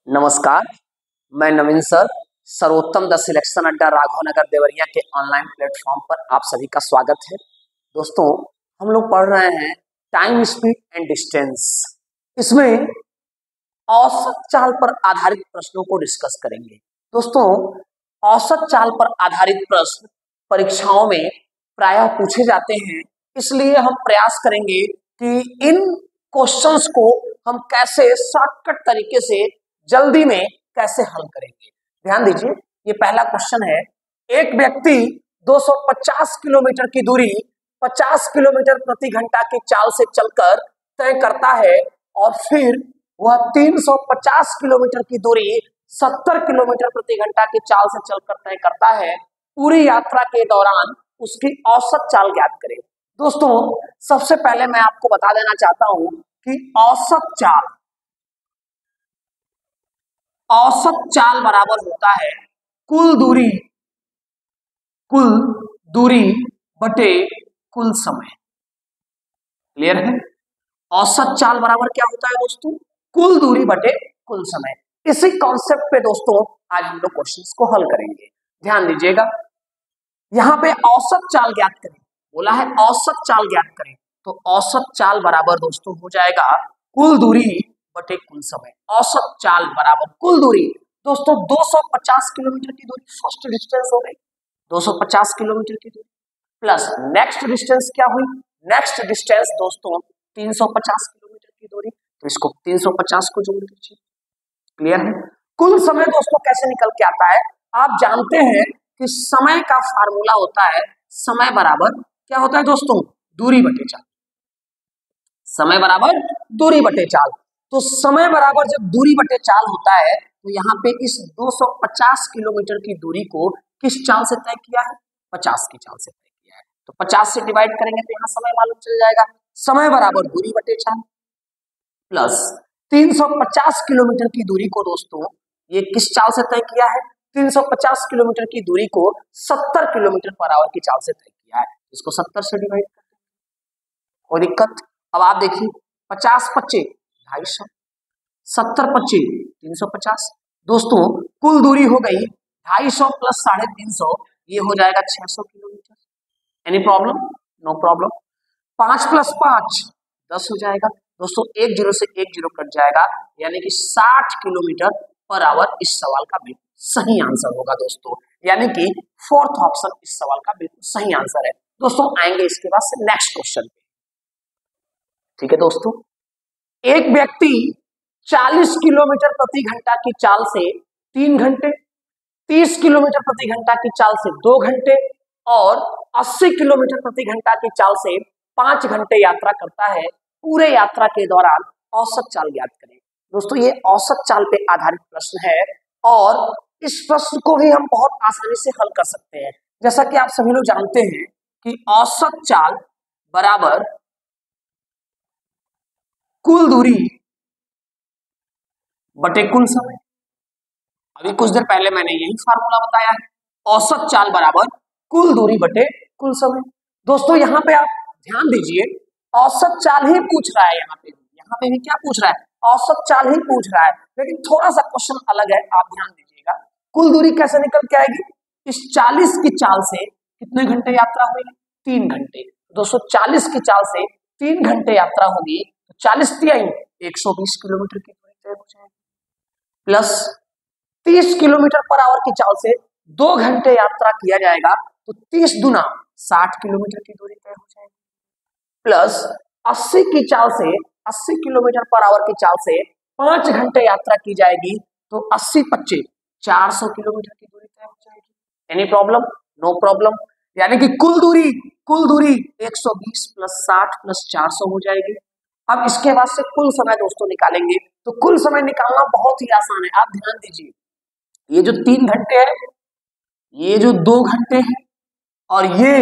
नमस्कार, मैं नवीन सर, सर्वोत्तम द सिलेक्शन अड्डा राघव नगर देवरिया के ऑनलाइन प्लेटफॉर्म पर आप सभी का स्वागत है। दोस्तों, हम लोग पढ़ रहे हैं टाइम, स्पीड एंड डिस्टेंस। इसमें औसत चाल पर आधारित प्रश्नों को डिस्कस करेंगे। दोस्तों, औसत चाल पर आधारित प्रश्न परीक्षाओं में प्रायः पूछे जाते हैं, इसलिए हम प्रयास करेंगे कि इन क्वेश्चंस को हम कैसे शॉर्टकट तरीके से जल्दी में कैसे हल करेंगे। ध्यान दीजिए, ये पहला क्वेश्चन है। एक व्यक्ति 250 किलोमीटर की दूरी 50 किलोमीटर प्रति घंटा की चाल से चलकर तय करता है और फिर वह 350 किलोमीटर की दूरी 70 किलोमीटर प्रति घंटा की चाल से चलकर तय करता है। पूरी यात्रा के दौरान उसकी औसत चाल ज्ञात करें। दोस्तों, सबसे पहले मैं आपको बता देना चाहता हूं कि औसत चाल बराबर होता है कुल दूरी बटे कुल समय। क्लियर है? औसत चाल बराबर क्या होता है दोस्तों? कुल दूरी बटे कुल समय। इसी कॉन्सेप्ट पे दोस्तों आज हम लोग क्वेश्चंस को हल करेंगे। ध्यान दीजिएगा, यहां पे औसत चाल ज्ञात करें बोला है, औसत चाल ज्ञात करें, तो औसत चाल बराबर दोस्तों हो जाएगा कुल दूरी बटे कुल समय। औसत चाल बराबर कुल दूरी। दोस्तों, 250 किलोमीटर की दूरी फर्स्ट डिस्टेंस हो गई, 250 किलोमीटर की दूरी प्लस नेक्स्ट डिस्टेंस क्या हुई? नेक्स्ट डिस्टेंस दोस्तों 350 किलोमीटर की दूरी, तो इसको 350 को जोड़ दीजिए। क्लियर है? कुल समय दोस्तों कैसे निकल के आता है? आप जानते हैं कि समय का फार्मूला होता है, समय बराबर क्या होता है दोस्तों? दूरी बटे चाल। समय बराबर दूरी बटे चाल। तो समय बराबर जब दूरी बटे चाल होता है, तो यहाँ पे इस 250 किलोमीटर की दूरी को किस चाल से तय किया है? 50 की चाल से तय किया है। तो 50 से डिवाइड करेंगे तो यहाँ समय मालूम चल जाएगा। समय बराबर दूरी बटे चाल प्लस 350 किलोमीटर की दूरी को दोस्तों ये किस चाल से तय किया है? 350 किलोमीटर की दूरी को 70 किलोमीटर पर आवर की चाल से तय किया है। इसको 70 से डिवाइड कर दें, कोई दिक्कत? अब आप देखिए, 50 पच्चे 250, 70 पच्चे 350। दोस्तों, कुल दूरी हो गई 250 प्लस 350, ये हो जाएगा 600 kilometre. Any problem? No problem. 5 plus 5 10 हो जाएगा। दोस्तों, एक जीरो से एक जीरो कट जाएगा, यानी कि 60 किलोमीटर पर आवर इस सवाल का बिल्कुल सही आंसर होगा दोस्तों। यानी कि फोर्थ ऑप्शन इस सवाल का बिल्कुल सही आंसर है। दोस्तों, आएंगे इसके बाद से नेक्स्ट क्वेश्चन पे। ठीक है दोस्तों, एक व्यक्ति 40 किलोमीटर प्रति घंटा की चाल से 3 घंटे, 30 किलोमीटर प्रति घंटा की चाल से 2 घंटे और 80 किलोमीटर प्रति घंटा की चाल से 5 घंटे यात्रा करता है। पूरे यात्रा के दौरान औसत चाल ज्ञात करें। दोस्तों, ये औसत चाल पे आधारित प्रश्न है और इस प्रश्न को भी हम बहुत आसानी से हल कर सकते हैं। जैसा कि आप सभी लोग जानते हैं कि औसत चाल बराबर कुल दूरी बटे कुल समय। अभी कुछ देर पहले मैंने यही फार्मूला बताया है, औसत चाल बराबर कुल दूरी बटे कुल समय। दोस्तों, यहाँ पे आप ध्यान दीजिए, औसत चाल ही पूछ रहा है। यहाँ पे भी क्या पूछ रहा है? औसत चाल ही पूछ रहा है, लेकिन थोड़ा सा क्वेश्चन अलग है। आप ध्यान दीजिएगा, कुल दूरी कैसे निकल के आएगी? इस 40 की चाल से कितने घंटे यात्रा हुई? 3 घंटे। दोस्तों, 40 की चाल से 3 घंटे यात्रा होगी, तो 40 3 120 किलोमीटर की दूरी तय हो जाएगी प्लस 30 किलोमीटर पर आवर की चाल से 2 घंटे यात्रा किया जाएगा, तो 30 दुना 60 किलोमीटर की दूरी तय हो जाएगी प्लस 80 की चाल से 80 किलोमीटर पर आवर की चाल से 5 घंटे यात्रा की जाएगी, तो 80 पच्चे 400 किलोमीटर की दूरी तय हो जाएगी। Any problem? No problem. यानी कि कुल दूरी 120 प्लस 60 प्लस 400 हो जाएगी। अब इसके बाद से कुल समय दोस्तों निकालेंगे, तो कुल समय निकालना बहुत ही आसान है। आप ध्यान दीजिए, ये जो 3 घंटे है, ये जो 2 घंटे है और ये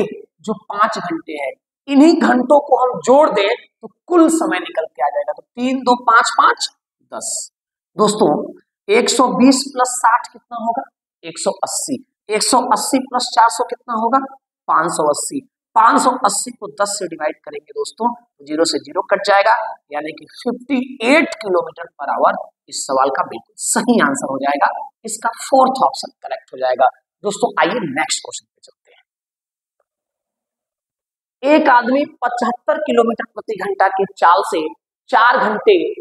जो 5 घंटे है, इन्हीं घंटों को हम जोड़ दें तो कुल समय निकल के आ जाएगा। तो 3 2 5 5 10। दोस्तों, 120 प्लस 60 कितना होगा? 180। 180 प्लस 400 कितना होगा? 580। 580 को 10 से डिवाइड करेंगे दोस्तों, जीरो से जीरो कट जाएगा, यानी कि 58 किलोमीटर पर आवर इस सवाल का बिल्कुल सही आंसर हो जाएगा, इसका फोर्थ ऑप्शन करेक्ट हो जाएगा। दोस्तों आइए नेक्स्ट क्वेश्चन पे चलते हैं। एक आदमी 75 किलोमीटर प्रति घंटा की चाल से 4 घंटे,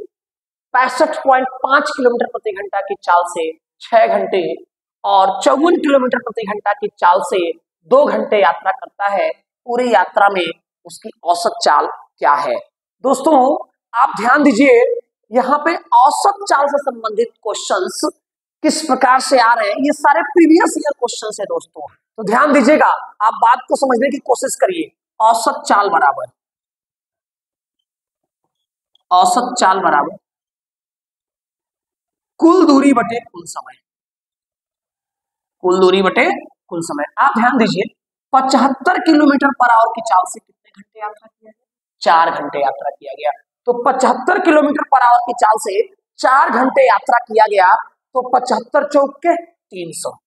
65.5 किलोमीटर प्रति घंटा की चाल से 6 घंटे और 54 किलोमीटर प्रति घंटा की चाल से 2 घंटे यात्रा करता है। पूरी यात्रा में उसकी औसत चाल क्या है? दोस्तों आप ध्यान दीजिए, यहाँ पे औसत चाल से संबंधित क्वेश्चंस किस प्रकार से आ रहे हैं, ये सारे प्रीवियस ईयर क्वेश्चंस है दोस्तों। तो ध्यान दीजिएगा, आप बात को समझने की कोशिश करिए। औसत चाल बराबर कुल दूरी बटे कुल समय, कुल दूरी बटे कुल समय। आप ध्यान दीजिए, 75 किलोमीटर पर आवर की चाल से कितने घंटे यात्रा किया गया? 4 घंटे यात्रा किया गया। तो 75 किलोमीटर पर आवर की चाल से 4 घंटे यात्रा किया गया, तो 75 चौक के 300।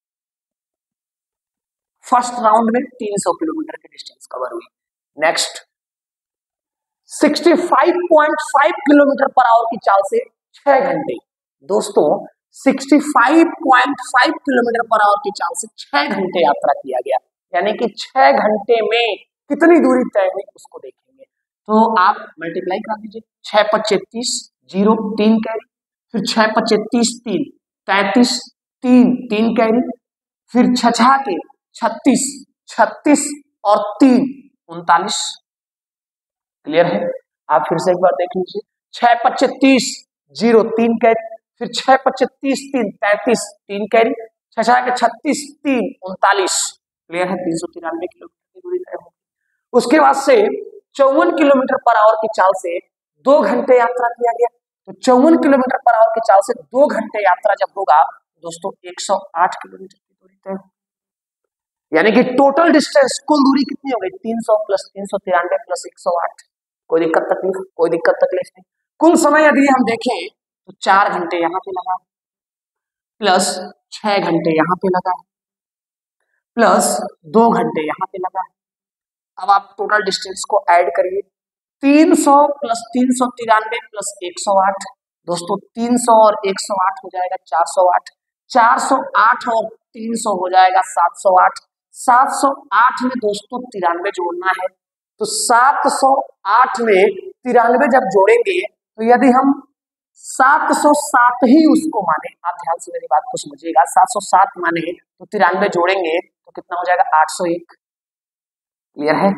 फर्स्ट राउंड में 300 किलोमीटर की डिस्टेंस कवर हुई। नेक्स्ट 65.5 किलोमीटर पर आवर की चाल से 6 घंटे। दोस्तों 65.5 किलोमीटर पर आवर की चाल से 6 घंटे यात्रा किया गया, यानी कि 6 घंटे में कितनी दूरी तय हुई उसको देखेंगे। तो आप मल्टीप्लाई करा दीजिए, 6 × 35 0 3 कैरी, फिर 6 × 35 3 33 3 3 कैरी, फिर 6 के 36 36 और 3 39। क्लियर है? आप फिर से एक बार देख लीजिए, 6 × 35 0 3 कैरी, फिर 6 × 35 3 33 3 कैरी, 6 के 36 3 39। क्लियर है? 393 किलोमीटर की दूरी तय होगी। उसके बाद से 54 किलोमीटर पर आवर की चाल से 2 घंटे यात्रा किया गया। तो 54 किलोमीटर पर आवर की चाल से 2 घंटे यात्रा जब होगा दोस्तों 108 किलोमीटर की दूरी तय होगी, यानी कि टोटल डिस्टेंस कुल दूरी कितनी हो गई? 300 + 393 + 108। कोई दिक्कत तकलीफ नहीं। कुल समय यदि हम देखें तो 4 घंटे यहाँ पे लगा, प्लस 6 घंटे यहाँ पे लगा, प्लस 2 घंटे यहाँ पे लगा। अब आप टोटल डिस्टेंस को ऐड करिए, 300 + 393 + 108। दोस्तों 300 और 108 हो जाएगा 408, 408 और 300 हो जाएगा 708, 708 में दोस्तों 93 जोड़ना है। तो 708 में 93 जब जोड़ेंगे, तो यदि हम 707 ही उसको माने, आप ध्यान से मेरी बात को समझिएगा, 707 माने तो 93 जोड़ेंगे तो कितना हो जाएगा? 801। क्लियर है?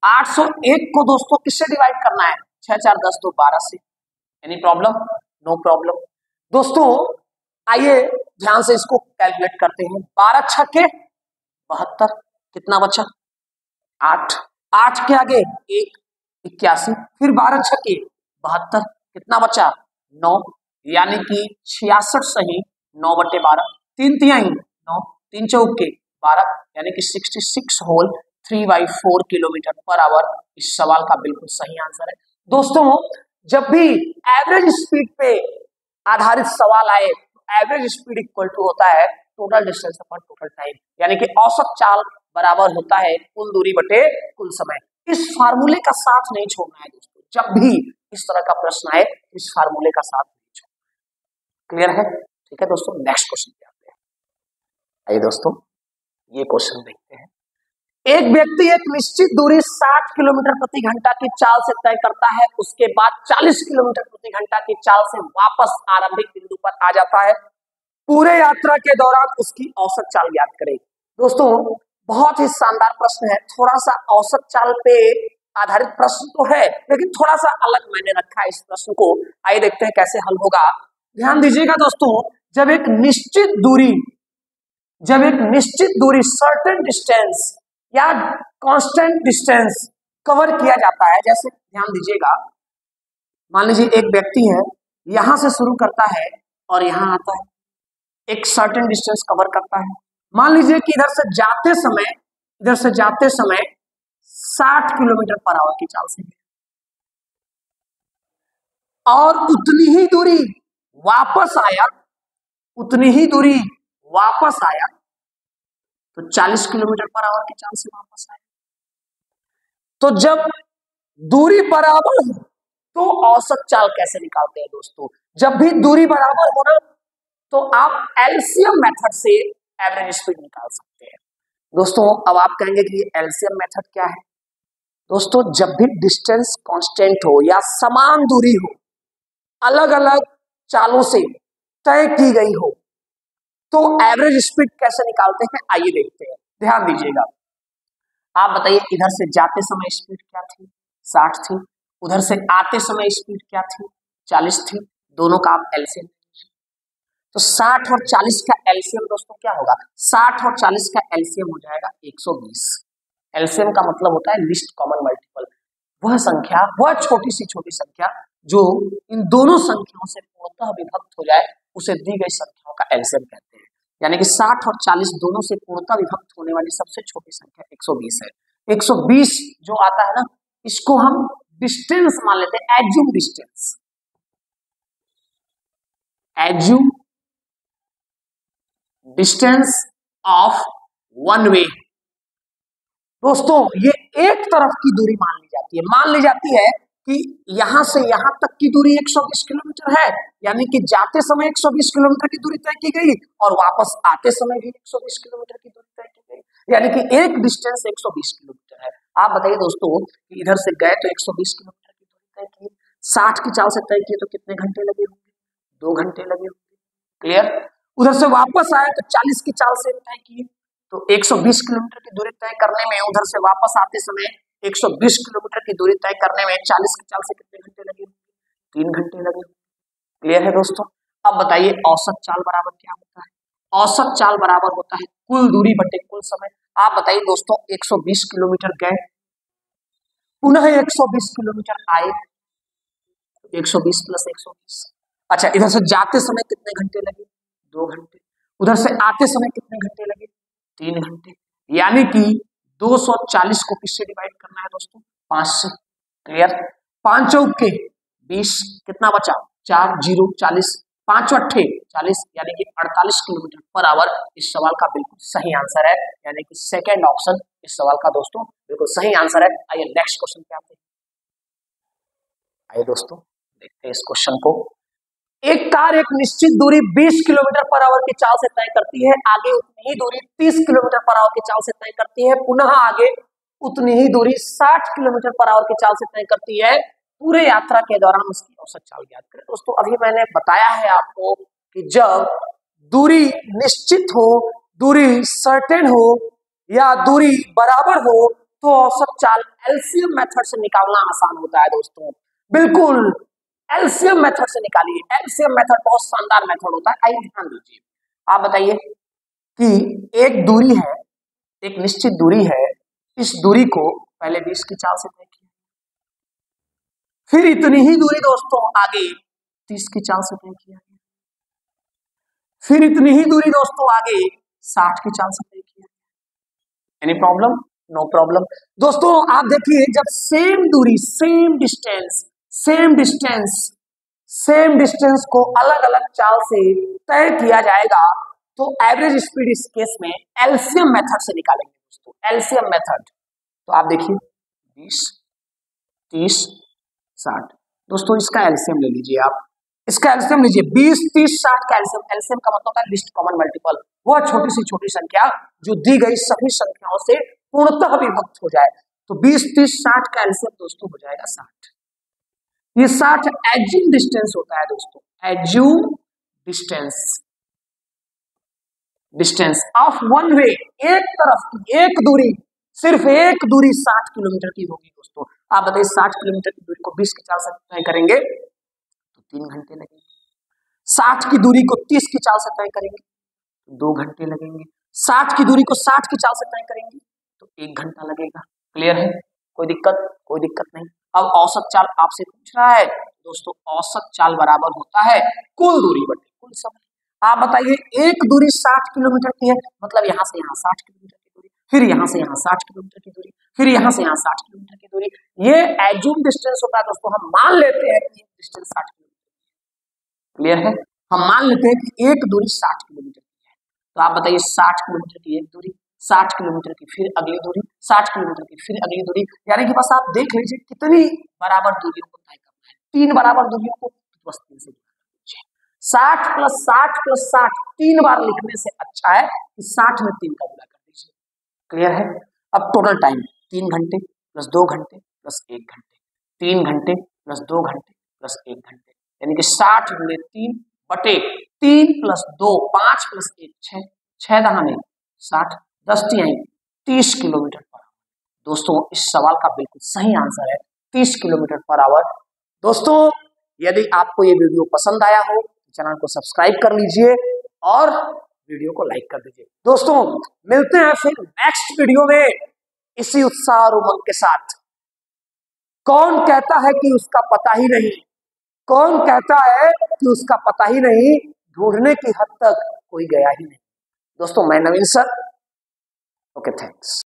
801 को दोस्तों किससे डिवाइड करना है? 6 4 10 2 12 से। Any problem? No problem. दोस्तों आइए ध्यान से इसको कैलकुलेट करते हैं। 12 × 6 = 72। कितना बचा? 8। 8 के आगे 1 81, फिर 12 × 6 = 72। कितना बचा? 9, यानी कि 66 सही 9/12, 3 तिहाई 9, 3 चौके 12, यानी कि 66 होल 3/4 किलोमीटर पर आवर इस सवाल का बिल्कुल सही आंसर है। दोस्तों जब भी एवरेज स्पीड पे आधारित सवाल आए, एवरेज स्पीड इक्वल टू होता है total distance upon total time, यानी कि औसत चाल बराबर होता है कुल दूरी बटे कुल समय। इस फार्मूले का साथ नहीं छोड़ना है दोस्तों, जब भी इस तरह का प्रश्न आए इस फार्मूले का साथ नहीं छोड़ना। क्लियर है? ठीक है दोस्तों, नेक्स्ट क्वेश्चन पे आते हैं। आइए दोस्तों ये क्वेश्चन देखते हैं। एक व्यक्ति एक निश्चित दूरी 60 किलोमीटर प्रति घंटा की चाल से तय करता है, उसके बाद 40 किलोमीटर प्रति घंटा की चाल से वापस आरंभिक बिंदु पर आ जाता है। पूरे यात्रा के दौरान उसकी औसत चाल ज्ञात करें। दोस्तों बहुत ही शानदार प्रश्न है, थोड़ा सा औसत चाल पे आधारित प्रश्न तो है, लेकिन थोड़ा सा अलग मैंने रखा है इस प्रश्न को। आइए देखते हैं कैसे हल होगा। ध्यान दीजिएगा दोस्तों, जब एक निश्चित दूरी सर्टेन डिस्टेंस या कांस्टेंट डिस्टेंस कवर किया जाता है, जैसे ध्यान दीजिएगा, मान लीजिए एक व्यक्ति है, यहां से शुरू करता है और यहां आता है, एक सर्टेन डिस्टेंस कवर करता है। मान लीजिए कि इधर से जाते समय 60 किलोमीटर पर आवर की चाल से, और उतनी ही दूरी वापस आया तो 40 किलोमीटर पर आवर की चाल से वापस आया। तो जब दूरी बराबर हो तो औसत चाल कैसे निकालते हैं दोस्तों? जब भी दूरी बराबर हो ना तो आप एलसीएम मेथड से एवरेज स्पीड निकाल सकते हैं। दोस्तों अब आप कहेंगे कि एलसीएम मेथड क्या है? दोस्तों जब भी डिस्टेंस कांस्टेंट हो या समान दूरी हो, अलग अलग चालों से तय की गई हो, तो एवरेज स्पीड कैसे निकालते हैं आइए देखते हैं। ध्यान दीजिएगा, आप बताइए इधर से जाते समय स्पीड क्या थी? 60 थी। उधर से आते समय स्पीड क्या थी? 40 थी। दोनों का आप एलसीएम, तो 60 और 40 का एलसीएम दोस्तों क्या होगा? 60 और 40 का एलसीएम हो जाएगा 120। एलसीएम का मतलब होता है लिस्ट कॉमन मल्टीपल, वह संख्या, वह छोटी संख्या जो इन दोनों संख्याओं से पूर्णतः विभक्त हो जाए उसे दी गई संख्याओं का एलसीएम कहते हैं। यानी कि 60 और 40 दोनों से पूर्णतः विभक्त होने वाली सबसे छोटी संख्या 120 है। 120 जो आता है ना, इसको हम डिस्टेंस मान लेते हैं, assume distance, assume distance of one way. दोस्तों ये एक तरफ की दूरी मान ली जाती है कि यहां से यहां तक की दूरी 120 किलोमीटर है, यानी कि जाते समय 120 किलोमीटर की दूरी तय की गई और वापस आते समय भी 120 किलोमीटर की दूरी तय की गई, यानी कि एक डिस्टेंस 120 किलोमीटर है। आप बताइए दोस्तों कि इधर से गए तो 120 किलोमीटर की दूरी तय की, 60 की चाल से तय किए तो कितने घंटे लगे होंगे? 2 घंटे लगे होंगे। क्लियर? उधर से वापस आए तो 40 की चाल से तय किए तो 120 किलोमीटर की दूरी तय करने में, उधर से वापस आते समय 120 किलोमीटर की दूरी तय करने में 40 की चाल से कितने घंटे लगे? 3 घंटे लगे। क्लियर है दोस्तों? अब बताइए औसत चाल बराबर क्या होता है? औसत चाल बराबर होता है कुल दूरी बटे कुल समय। आप बताइए दोस्तों 120 किलोमीटर गए, पुनः 120 किलोमीटर आए, 120 प्लस 120। अच्छा इधर से जाते समय कितने घंटे लगे? 2 घंटे। उधर से आते समय कितने घंटे लगे? 3 घंटे। यानी कि 240 को किससे डिवाइड करना है दोस्तों? 5 से। क्लियर? 5 चौक के 20, कितना बचा? 4 0 40, 5 अट्ठे 40, यानी कि 48 किलोमीटर पर आवर इस सवाल का बिल्कुल सही आंसर है, यानी कि सेकंड ऑप्शन इस सवाल का दोस्तों बिल्कुल सही आंसर है। आइए नेक्स्ट क्वेश्चन पे आते हैं। आइए दोस्तों देखते हैं इस क्वेश्चन को। एक कार एक निश्चित दूरी 20 किलोमीटर पर आवर की चाल से तय करती है, आगे उतनी ही दूरी 30 किलोमीटर पर आवर की चाल से तय करती है, पुनः आगे उतनी ही दूरी 60 किलोमीटर पर आवर की चाल से तय करती है। पूरे यात्रा के दौरान उसकी औसत चाल ज्ञात करें। दोस्तों अभी मैंने बताया है आपको कि जब दूरी निश्चित हो, दूरी सर्टेन हो या दूरी बराबर हो तो औसत चाल एलसीएम मेथड से निकालना आसान होता है दोस्तों। बिल्कुल एलसीएम मेथड से निकालिए। एलसीएम मेथड बहुत शानदार मेथड होता है, आइए ध्यान दीजिए। आप बताइए कि एक दूरी है, एक निश्चित दूरी है, इस दूरी को पहले 20 की चाल से तय किया, फिर इतनी ही दूरी दोस्तों आगे 30 की चाल से तय किया, फिर इतनी ही दूरी दोस्तों आगे 60 की चाल से तय किया। Any problem? No problem. दोस्तों आप देखिए जब सेम दूरी, सेम डिस्टेंस को अलग अलग चाल से तय किया जाएगा तो एवरेज स्पीड इस केस में एलसीएम मेथड से निकालेंगे दोस्तों। एलसीएम मेथड तो आप देखिए 20 30 60, दोस्तों इसका एलसीएम ले लीजिए आप, इसका एलसीएम लीजिए 20 30 60 का एलसीएम। एलसीएम का मतलब है लिस्ट कॉमन मल्टीपल, वह छोटी सी छोटी संख्या जो दी गई सभी संख्याओं से पूर्णतः विभक्त हो जाए। तो 20 30 60 का एलसीएम दोस्तों हो जाएगा 60। ये 60 एज्यूम डिस्टेंस होता है दोस्तों, assume distance of one way, एक तरफ की एक दूरी, सिर्फ एक दूरी 60 किलोमीटर की होगी दोस्तों। आप बताइए 60 किलोमीटर की दूरी को 20 की चाल से तय करेंगे तो 3 घंटे लगेंगे, 60 की दूरी को 30 की चाल से तय करेंगे तो 2 घंटे लगेंगे, 60 की दूरी को 60 की चाल से तय करेंगे तो 1 घंटा लगेगा। क्लियर है? कोई दिक्कत? कोई दिक्कत नहीं। अब औसत चाल आपसे पूछ रहा है दोस्तों, औसत चाल बराबर होता है कुल दूरी बटे कुल समय। आप बताइए एक दूरी 60 किलोमीटर की है, मतलब यहाँ से यहाँ 60 किलोमीटर की दूरी, फिर यहाँ से यहाँ 60 किलोमीटर की दूरी, फिर यहाँ से यहाँ 60 किलोमीटर की दूरी, ये एज्यूम डिस्टेंस होता है दोस्तों। हम मान लेते हैं कि डिस्टेंस 60 किलोमीटर। क्लियर है? हम मान लेते हैं कि एक दूरी 60 किलोमीटर की है, तो आप बताइए 60 किलोमीटर की एक दूरी, 60 किलोमीटर की फिर अगली दूरी, 60 किलोमीटर की फिर अगली दूरी, यानी कि बस आप देख लीजिए कितनी बराबर दूरियों को तय करना है। 3 बराबर दूरियों को बस 3 से 60 प्लस 60 प्लस 60 3 बार लिखने से अच्छा है कि 60 में 3 का गुणा कर दीजिए। क्लियर है? अब टोटल टाइम 3 घंटे प्लस 2 घंटे प्लस 1 घंटे, 3 घंटे प्लस 2 घंटे प्लस 1 घंटे, यानी कि 60 गुणे 3 बटे 3 प्लस 2 5 प्लस 1 6, 6 दहाने 60, 10 तिहाई 30 किलोमीटर पर आवर। दोस्तों इस सवाल का बिल्कुल सही आंसर है 30 किलोमीटर पर आवर। दोस्तों यदि आपको ये वीडियो पसंद आया हो तो चैनल को सब्सक्राइब कर लीजिए और वीडियो को लाइक कर दीजिए। दोस्तों मिलते हैं फिर नेक्स्ट वीडियो में इसी उत्साह और उमंग के साथ। कौन कहता है कि उसका पता ही नहीं, कौन कहता है कि उसका पता ही नहीं, ढूंढने की हद तक कोई गया ही नहीं। दोस्तों मैं नवीन सर, ओके थैंक्स।